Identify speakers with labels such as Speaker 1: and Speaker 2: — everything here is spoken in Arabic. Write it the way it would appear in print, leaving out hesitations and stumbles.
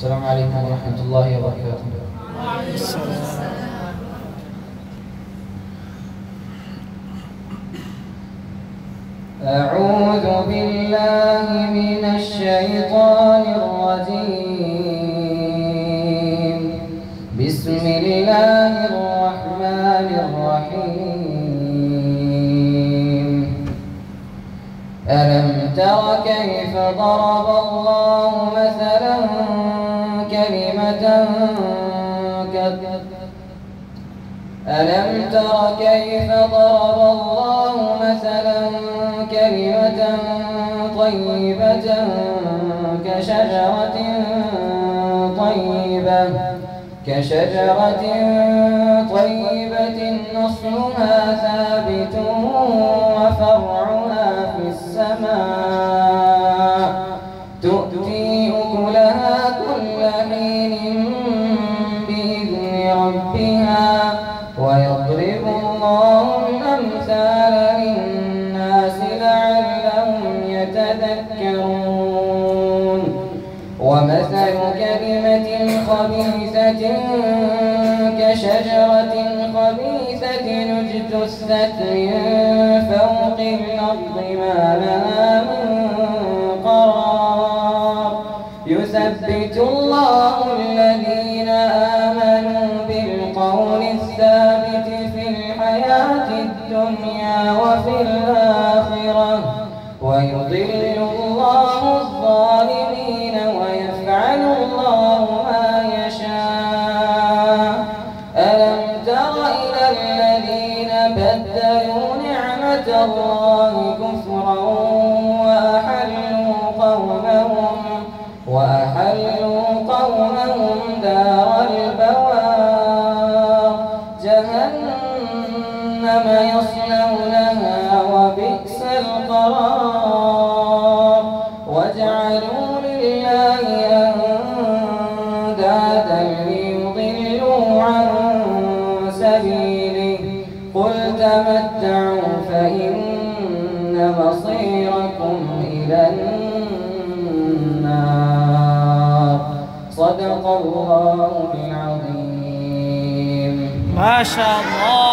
Speaker 1: السلام عليكم ورحمة الله وبركاته. أعوذ بالله من الشيطان الرجيم. بسم الله الرحمن الرحيم. ألم تر كيف ضرب الله مثلا كلمة طيبة كشجرة طيبة أصلها ثابت وفرعها في السماء تؤتي أكلها كل حين بإذن ربها ويضرب الله الأمثال للناس لعلهم يتذكرون. ومثل كلمة خبيثة كشجرة خبيثة اجتثت من فوق الأرض ما لها من قرار. يثبت الله الذين آمنوا بالقول الثابت في الحياة الدنيا وفي الآخرة ويضل الله الظالمين ويفعل الله ما يشاء. ألم تر إلى الذين بدلوا نعمة الله كفرا وأحلوا قومهم دار البوار جهنم يصلونها وبئس القرار. وجعلوا لله أندادا ليضلوا عن سبيله قل تمتعوا فإن مصيركم إلى النار. صدق الله العظيم.
Speaker 2: ما شاء الله.